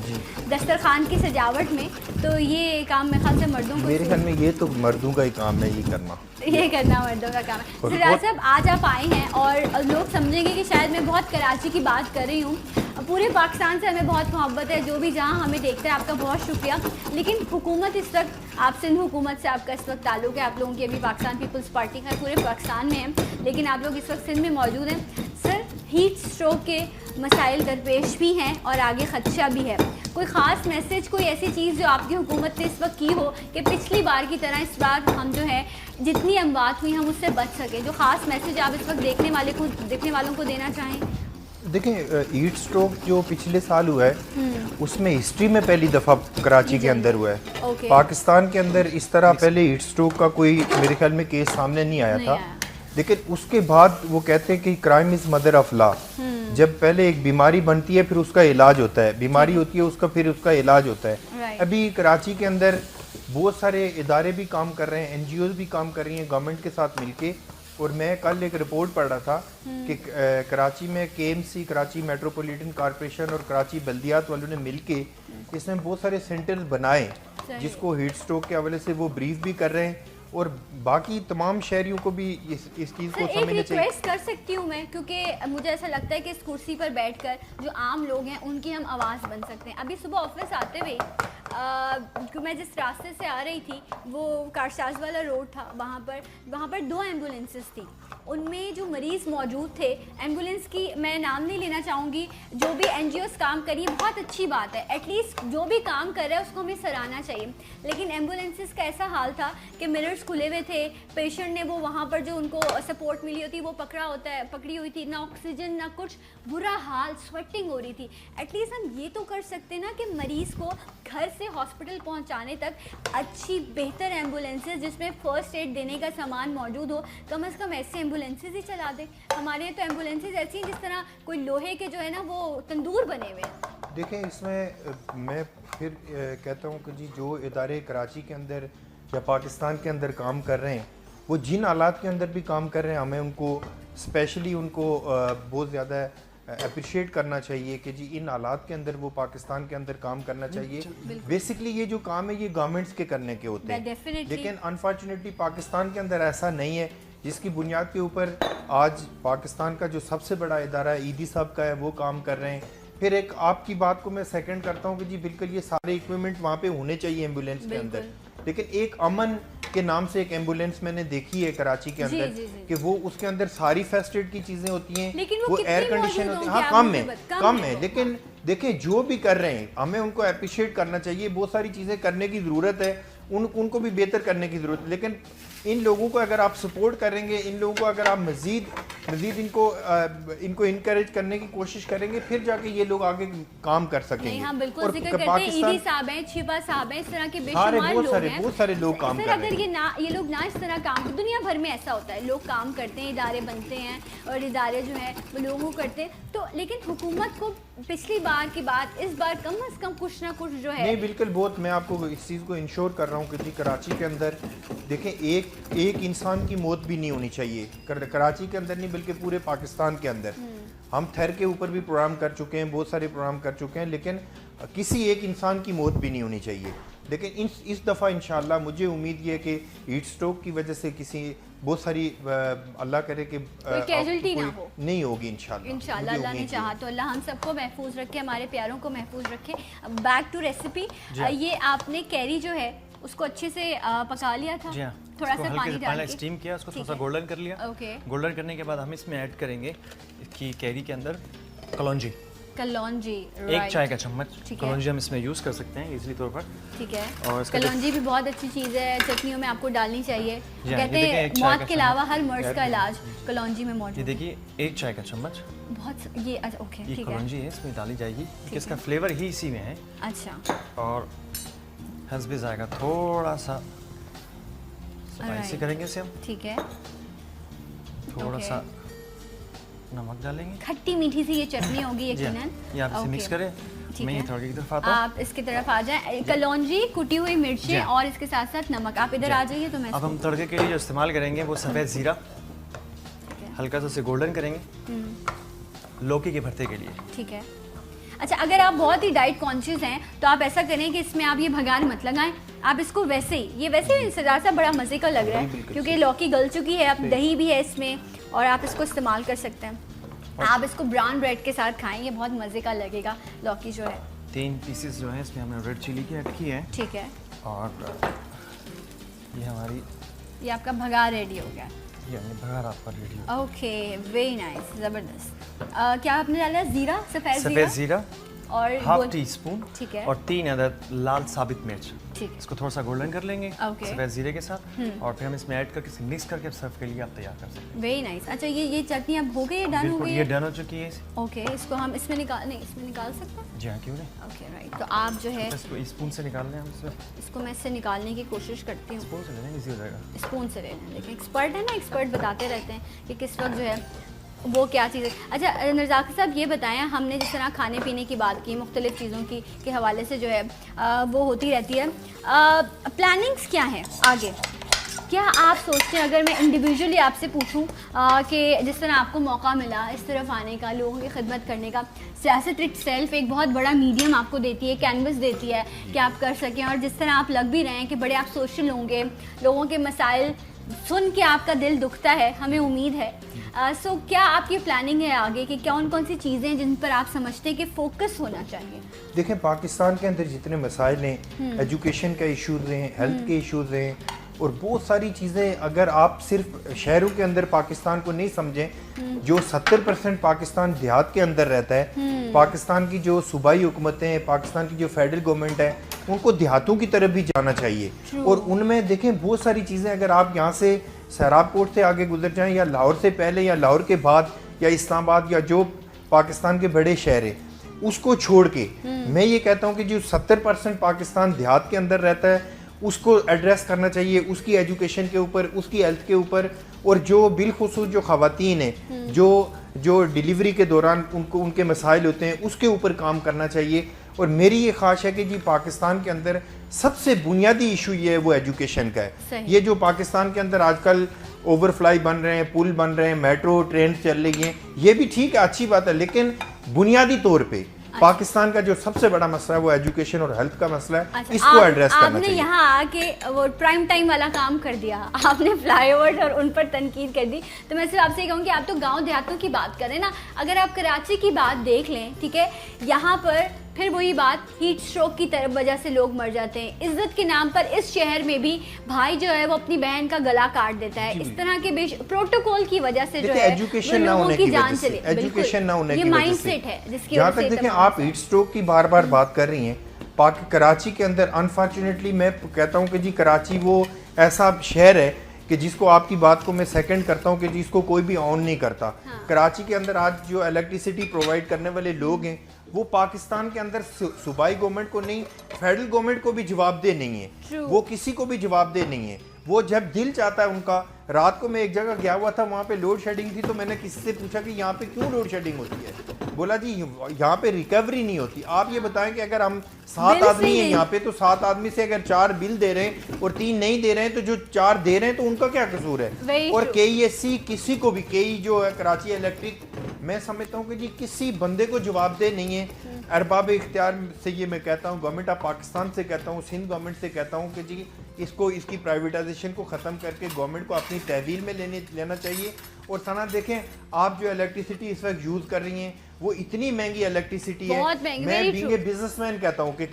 दस्तरखान की सजावट में, तो ये काम मेरे ख्याल से मर्दों को मेरे ख्याल में ये तो मर्दों का ही काम है ये करना। ये करना मर्दों का काम है। सिराज साहब, आज आप आए हैं और लोग समझेंगे कि शायद मैं बहुत कराची की बात कर रही हूँ। पूरे पाकिस्तान से हमें बहुत मोहब्बत है, जो भी जहाँ हमें देखता है आपका बहुत शुक्रिया। लेकिन हुकूमत इस वक्त, आप सिंध हुकूमत से आपका इस वक्त ताल्लुक़ है, आप लोगों की अभी पाकिस्तान पीपल्स पार्टी का पूरे पाकिस्तान में है, लेकिन आप लोग इस वक्त सिंध में मौजूद हैं। सर, हीट स्ट्रोक के मसाइल दरपेश भी हैं और आगे ख़दशा भी है। कोई ख़ास मैसेज, कोई ऐसी चीज़ जो आपकी हुकूमत ने इस वक्त की हो कि पिछली बार की तरह इस बार हम जो है जितनी अमवात हुई हम उससे बच सकें, जो ख़ास मैसेज आप इस वक्त देखने वालों को देना चाहें? देखें, हीट स्ट्रोक जो पिछले साल हुआ है उसमें हिस्ट्री में पहली दफ़ा कराची के अंदर हुआ है। पाकिस्तान के अंदर इस तरह पहले हीट स्ट्रोक का कोई मेरे ख्याल में केस सामने नहीं आया था। लेकिन उसके बाद वो कहते हैं कि crime is mother of law. जब पहले एक बीमारी बनती है फिर उसका इलाज होता है, बीमारी होती है उसका फिर उसका इलाज होता है। अभी कराची के अंदर बहुत सारे इदारे भी काम कर रहे हैं, NGOs भी काम कर रही हैं गवर्नमेंट के साथ मिलके। और मैं कल एक रिपोर्ट पढ़ रहा था कि कराची में KMC, कराची मेट्रोपॉलिटन कॉरपोरेशन और कराची बल्दियात वालों ने मिलके इसमें बहुत सारे सेंटर्स बनाए जिसको हीट स्ट्रोक के हवाले से वो ब्रीफ भी कर रहे हैं और बाकी तमाम शहरियों को भी इस चीज़ को समझना चाहिए। रिक्वेस्ट कर सकती हूँ मैं, क्योंकि मुझे ऐसा लगता है कि इस कुर्सी पर बैठकर जो आम लोग हैं उनकी हम आवाज़ बन सकते हैं। अभी सुबह ऑफिस आते हुए मैं जिस रास्ते से आ रही थी वो कारशाज वाला रोड था, वहाँ पर 2 एम्बुलेंसेस थी। उनमें जो मरीज़ मौजूद थे, एम्बुलेंस की मैं नाम नहीं लेना चाहूँगी, जो भी NGOs काम करिए बहुत अच्छी बात है, एटलीस्ट जो भी काम कर रहा है उसको हमें सराहना चाहिए। लेकिन एम्बुलेंसेस का ऐसा हाल था कि मिरर्स खुले हुए थे, पेशेंट ने वो वहाँ पर जो उनको सपोर्ट मिली होती वो पकड़ी हुई थी, ना ऑक्सीजन ना कुछ, बुरा हाल, स्वेटिंग हो रही थी। एटलीस्ट हम ये तो कर सकते ना कि मरीज़ को घर से हॉस्पिटल पहुँचाने तक अच्छी बेहतर एम्बुलेंसेस जिसमें फ़र्स्ट एड देने का सामान मौजूद हो, कम से कम ऐसे एम्बुलेंसेस ही चला दें। हमारे यहाँ तो एम्बुलेंसेस ऐसी हैं जिस तरह कोई लोहे के जो है ना वो तंदूर बने हुए हैं। देखें, इसमें मैं फिर कहता हूँ कि जी जो इदारे कराची के अंदर या पाकिस्तान के अंदर काम कर रहे हैं वो जिन हालात के अंदर भी काम कर रहे हैं हमें उनको स्पेशली उनको बहुत ज़्यादा अप्रिशिएट करना चाहिए कि जी इन हालात के अंदर वो पाकिस्तान के अंदर काम करना चाहिए। बेसिकली ये जो काम है ये गवर्नमेंट्स के करने के होते हैं, लेकिन अनफॉर्चुनेटली पाकिस्तान के अंदर ऐसा नहीं है, जिसकी बुनियाद के ऊपर आज पाकिस्तान का जो सबसे बड़ा इदारा है ईदी साहब का है वो काम कर रहे हैं। फिर एक आपकी बात को मैं सेकंड करता हूँ कि जी बिल्कुल ये सारे इक्विपमेंट वहाँ पे होने चाहिए एम्बुलेंस के अंदर, लेकिन एक अमन के नाम से एक एम्बुलेंस मैंने देखी है कराची के अंदर कि वो उसके अंदर सारी फर्स्ट एड की चीजें होती हैं, वो एयर कंडीशन होती है। हाँ, कम है, लेकिन देखें जो भी कर रहे हैं हमें उनको अप्रिशिएट करना चाहिए। बहुत सारी चीज़ें करने की ज़रूरत है, उनको भी बेहतर करने की ज़रूरत है, लेकिन इन लोगों को अगर आप सपोर्ट करेंगे, इन लोगों को अगर आप मज़ीद इनको इनकरेज करने की कोशिश करेंगे, फिर जाके ये लोग आगे काम कर सकेंगे। हाँ, बिल्कुल जिक्र करते हैं, ईदी साहब हैं, छिपा साहब हैं, इस तरह के बेशुमार लोग हैं, बहुत सारे लोग काम कर रहे हैं। अगर ये लोग ना इस तरह काम, दुनिया भर में ऐसा होता है, लोग काम करते हैं, इदारे बनते हैं और इदारे जो है वो लोगों को करते हैं, तो लेकिन हुकूमत को पिछली बार की बात इस बार कम से कम कुछ ना कुछ जो है। नहीं, बिल्कुल, बहुत मैं आपको इस चीज़ को इंश्योर कर रहा हूँ कि जी कराची के अंदर देखें एक इंसान की मौत भी नहीं होनी चाहिए, कराची के अंदर नहीं बल्कि पूरे पाकिस्तान के अंदर। हम थर के ऊपर भी प्रोग्राम कर चुके हैं, बहुत सारे प्रोग्राम कर चुके हैं, लेकिन किसी एक इंसान की मौत भी नहीं होनी चाहिए। लेकिन इस दफ़ा इंशाल्लाह मुझे उम्मीद ये है कि हीट स्ट्रोक की वजह से किसी बहुत सारी अल्लाह करे कि कैजुअल्टी ना हो, नहीं होगी इंशाल्लाह अल्लाह ने चाहा तो। अल्लाह हम सबको महफूज रखे, हमारे प्यारों को महफूज रखे। बैक टू रेसिपी, ये आपने कैरी जो है उसको अच्छे से पका लिया था, थोड़ा सा पानी डाल के स्टीम किया, उसको थोड़ा सा गोल्डन कर लिया। गोल्डन करने के बाद हम इसमें ऐड करेंगे कि कैरी के अंदर कलौंजी, एक चाय का चम्मच कलौंजी हम इसमें यूज़ कर सकते हैं इजीली तौर पर। ठीक है, और कलौंजी भी बहुत अच्छी चीज़ है, चटनियों में आपको डालनी चाहिए। कहते हैं मौत के अलावा हर मर्ज का इलाज कलौंजी में मौजूद है। ये देखिए, एक चाय का चम्मच बहुत ये अच्छा, ओके, ये कलौंजी है, इसमें डाली जाएगी क्योंकि इसका फ्लेवर ही इसी में है। अच्छा, और हंस जाएगा, थोड़ा सा स्पाइसी करेंगे इसे हम। ठीक है, थोड़ा सा नमक डालेंगे, खट्टी मीठी सी ये चटनी होगी यकीनन। ये आप इसे मिक्स करें, मैं ये थोड़ी की तरफ आता हूं, आप इसकी तरफ आ जाएं। कलौंजी, कुटी हुई मिर्चें और इसके साथ साथ नमक। आप इधर आ जाइए तो मैं अब हम तड़के के लिए जो इस्तेमाल करेंगे वो सफ़ेद ज़ीरा, हल्का सा उसे गोल्डन करेंगे लौकी के भरते के लिए। ठीक है, अच्छा, अगर आप बहुत ही डाइट कॉन्शियस हैं तो आप ऐसा करें कि इसमें आप ये भगान मत लगाएं, आप इसको वैसे ही, ये वैसे ही सरदार साहब बड़ा मज़े का लग रहा है क्योंकि लौकी गल चुकी है, अब दही भी है इसमें और आप इसको इस्तेमाल कर सकते हैं। आप इसको ब्राउन ब्रेड के साथ खाएं, ये बहुत मज़े का लगेगा। लौकी जो है 3 पीसेस जो है इसमें हमने रेड चिली की ऐड की है, ठीक है, और ये हमारी, ये आपका भगा रेडी हो गया। ये हमने बघार आपका रेडी हो। ओके, वेरी नाइस, ज़बरदस्त। क्या आपने डाला? ज़ीरा, सफ़ेद ज़ीरा और हाफ टी स्पून, ठीक है, और 3 अदद लाल साबित मिर्च, ठीक है, इसको थोड़ा सा गोल्डन कर लेंगे ओके। सफ़ेद ज़ीरे के साथ, और फिर हम इसमें ऐड करके मिक्स करके सर्व के लिए आप तैयार कर सकते हैं। Very nice. अच्छा, ये चटनी अब हो गई है, डन हो बिल्कुल, गई ये है? डन हो चुकी है। ओके, इसको हम इसमें निकाल, नहीं इसमें निकाल सकते हैं? जी हाँ, क्यों नहीं। ओके राइट, तो आप जो है इसको स्पून से निकाल लें हम इससे, इसको मैं इससे निकालने की कोशिश करती हूँ। स्पून से ले लेंगे, इजी हो जाएगा। स्पून से लेना, देखिए एक्सपर्ट है ना, एक्सपर्ट बताते रहते हैं कि किस वक्त जो है वो क्या चीज़ है। अच्छा नज़ाकत साहब, ये बताएं, हमने जिस तरह खाने पीने की बात की, मुख्तलिफ़ चीज़ों की के हवाले से जो है वो होती रहती है, प्लानिंग्स क्या हैं आगे? क्या आप सोचते हैं, अगर मैं इंडिविजुअली आपसे पूछूं कि जिस तरह आपको मौका मिला इस तरफ आने का, लोगों की खिदमत करने का, सियासत इट सेल्फ एक बहुत बड़ा मीडियम आपको देती है, कैनवस देती है कि आप कर सकें, और जिस तरह आप लग भी रहे हैं कि बड़े आप सोशल होंगे, लोगों के मसाइल सुन के आपका दिल दुखता है, हमें उम्मीद है। सो क्या आपकी प्लानिंग है आगे कि कौन कौन सी चीज़ें हैं जिन पर आप समझते हैं कि फोकस होना चाहिए? देखें, पाकिस्तान के अंदर जितने मसाइल हैं, एजुकेशन के इशूज़ हैं, हेल्थ के इशूज़ हैं, और बहुत सारी चीज़ें, अगर आप सिर्फ शहरों के अंदर पाकिस्तान को नहीं समझें, जो 70% पाकिस्तान देहात के अंदर रहता है, पाकिस्तान की जो सूबाई हुकूमतें हैं, पाकिस्तान की जो फेडरल गवर्नमेंट है, उनको देहातों की तरफ भी जाना चाहिए। और उनमें देखें बहुत सारी चीज़ें, अगर आप यहाँ से सैराबकोट से आगे गुजर जाएं, या लाहौर से पहले या लाहौर के बाद, या इस्लामाबाद, या जो पाकिस्तान के बड़े शहर हैं, उसको छोड़ के मैं ये कहता हूँ कि जो 70% पाकिस्तान देहात के अंदर रहता है, उसको एड्रेस करना चाहिए, उसकी एजुकेशन के ऊपर, उसकी हेल्थ के ऊपर, और जो बिलखुसूस जो ख़वातीन हैं, जो डिलीवरी के दौरान उनको उनके मसाइल होते हैं, उसके ऊपर काम करना चाहिए। और मेरी ये ख्वाहिश है कि जी पाकिस्तान के अंदर सबसे बुनियादी इशू ये है, वो एजुकेशन का है। ये जो पाकिस्तान के अंदर आजकल ओवरफ्लाई बन रहे हैं, पुल बन रहे हैं, मेट्रो ट्रेन चल रही हैं, ये भी ठीक है, अच्छी बात है, लेकिन बुनियादी तौर पे पाकिस्तान का जो सबसे बड़ा मसला है वो एजुकेशन और हेल्थ का मसला है। अच्छा, इसको एड्रेस करना आपने चाहिए। यहाँ आके वो प्राइम टाइम वाला काम कर दिया, आपने फ्लाईओवर और उन पर तनकीद कर दी। तो मैं सिर्फ आपसे ये कहूँ कि आप तो गांव देहातों की बात करें ना, अगर आप कराची की बात देख लें, ठीक है, यहाँ पर फिर वही बात, हीट स्ट्रोक की तरफ वजह से लोग मर जाते हैं। इज्जत के नाम पर इस शहर में भी भाई जो है वो अपनी बहन का गला काट देता है, इस तरह के प्रोटोकॉल की वजह से जो है एजुकेशन ना होने की जान चले, एजुकेशन ना होने की वजह से, ये माइंडसेट है जिसकी जहाँ तक देखें, आप हीट स्ट्रोक की बार बार बात कर रही हैं। कराची के अंदर अनफॉर्चुनेटली मैं कहता हूँ कि जी कराची वो ऐसा शहर है कि जिसको, आपकी बात को मैं सेकंड करता हूँ कि जिसको कोई भी ऑन नहीं करता। कराची के अंदर आज जो इलेक्ट्रिसिटी प्रोवाइड करने वाले लोग हैं, वो पाकिस्तान के अंदर सूबाई गवर्नमेंट को नहीं, फेडरल गवर्नमेंट को भी जवाबदेह नहीं है, वो किसी को भी जवाबदेह नहीं है। वो जब दिल चाहता है उनका, रात को मैं एक जगह गया हुआ था, वहाँ पे लोड शेडिंग थी, तो मैंने किसी से पूछा कि यहाँ पे क्यों लोड शेडिंग होती है, बोला जी यहाँ पे रिकवरी नहीं होती। आप ये बताएं कि अगर हम 7 आदमी हैं यहाँ पे, तो 7 आदमी से अगर 4 बिल दे रहे हैं और 3 नहीं दे रहे हैं, तो जो 4 दे रहे हैं तो उनका क्या कसूर है? और KESC किसी को भी, KE जो है कराची इलेक्ट्रिक, मैं समझता हूँ कि जी किसी बंदे को जवाबदेह नहीं है। अरबाब इख्तियार से ये मैं कहता हूँ, गवर्नमेंट ऑफ पाकिस्तान से कहता हूँ, सिंध गवर्नमेंट से कहता हूँ कि जी इसकी प्राइवेटाइजेशन को ख़त्म करके गवर्नमेंट को अपनी तहवील में लेना चाहिए। और सना देखें, आप जो इलेक्ट्रिसिटी इस वक्त यूज़ कर रही हैं, वो इतनी महंगी इलेक्ट्रिसिटी है। मैं बीइंग ए बिजनेसमैन कहता हूँ कि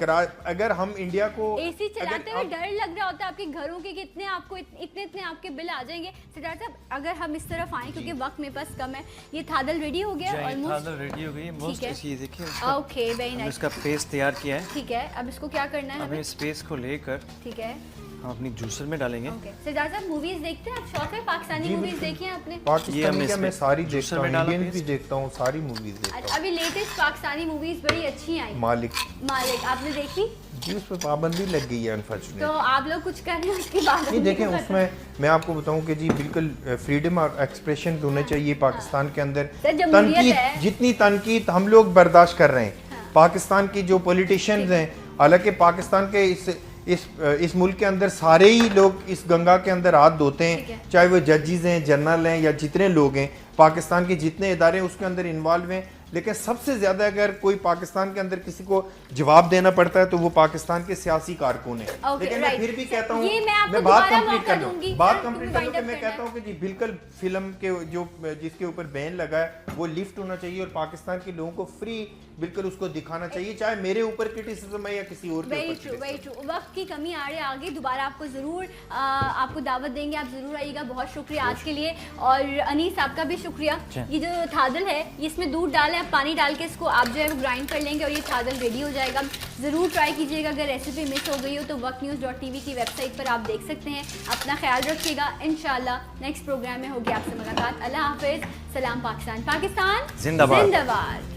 अगर हम इंडिया को एसी चलाते हुए डर लग रहा होता है आपके घरों के, कितने आपको इतने आपके बिल आ जाएंगे। सिद्धार्थ साहब, अगर हम इस तरफ आए क्योंकि वक्त में बस कम है, ये थादल रेडी हो गया ऑलमोस्ट, थादल रेडी हो गई है मोस्ट। ये देखिए, ओके वेरी नाइस, इसका पेस्ट तैयार किया है, ठीक है। अब इसको क्या करना है हमें? इस पेस्ट को लेकर, ठीक है, हम अपनी जूसर में डालेंगे। सिद्धार्थ साहब, मूवीज देखते हैं आप? शौक है पाकिस्तानी मूवीज देखी हैं आपने? पाकिस्तानी क्या, मैं सारी देखता हूँ, इंडियन भी देखता हूँ, सारी मूवीज देखता हूँ। अभी लेटेस्ट पाकिस्तानी मूवीज बड़ी अच्छी आई। मालिक आपने देखी जी? उस पर पाबंदी लग गई है अनफॉर्चुनेटली। तो आप लोग कुछ कर रहे हैं उसके बाद? नहीं देखें, उसमें मैं आपको बताऊं कि जी बिल्कुल फ्रीडम ऑफ एक्सप्रेशन होने चाहिए पाकिस्तान के अंदर। तनकीद, जितनी तनकीद हम लोग बर्दाश्त कर रहे हैं, पाकिस्तान की जो पॉलिटिशियंस हैं, हालांकि पाकिस्तान के इस मुल्क के अंदर सारे ही लोग इस गंगा के अंदर हाथ धोते हैं, चाहे वो जजेस हैं, जनरल हैं, या जितने लोग हैं, पाकिस्तान के जितने इदारे उसके अंदर इन्वॉल्व हैं, लेकिन सबसे ज्यादा अगर कोई पाकिस्तान के अंदर किसी को जवाब देना पड़ता है तो वो पाकिस्तान के सियासी कारकुन है। लेकिन मैं फिर भी कहता हूँ, मैं बात कंप्लीट कर लूँ, बात कंप्लीट कर लूँ कि मैं कहता हूँ कि जी बिल्कुल फिल्म के जो जिसके ऊपर बैन लगा है वो लिफ्ट होना चाहिए और पाकिस्तान के लोगों को फ्री बिल्कुल उसको दिखाना चाहिए, चाहे मेरे ऊपर क्रिटिसिज्म है या किसी और के ऊपर। Very true. वक्त की कमी आ रही है, आगे दोबारा आपको ज़रूर आपको दावत देंगे, आप ज़रूर आइएगा। बहुत शुक्रिया आज के लिए, और अनीस आपका भी शुक्रिया। ये जो थादल है इसमें दूध डालें, आप पानी डाल के इसको आप जो है ग्राइंड कर लेंगे और ये थादल रेडी हो जाएगा। ज़रूर ट्राई कीजिएगा। अगर रेसिपी मिस हो गई हो तो waqtnews.tv की वेबसाइट पर आप देख सकते हैं। अपना ख्याल रखिएगा, इंशाल्लाह नेक्स्ट प्रोग्राम में होगी आपसे मुलाकात। अल्लाह हाफिज़। सलाम पाकिस्तान, पाकिस्तान जिंदाबाद। जिंदाबाद।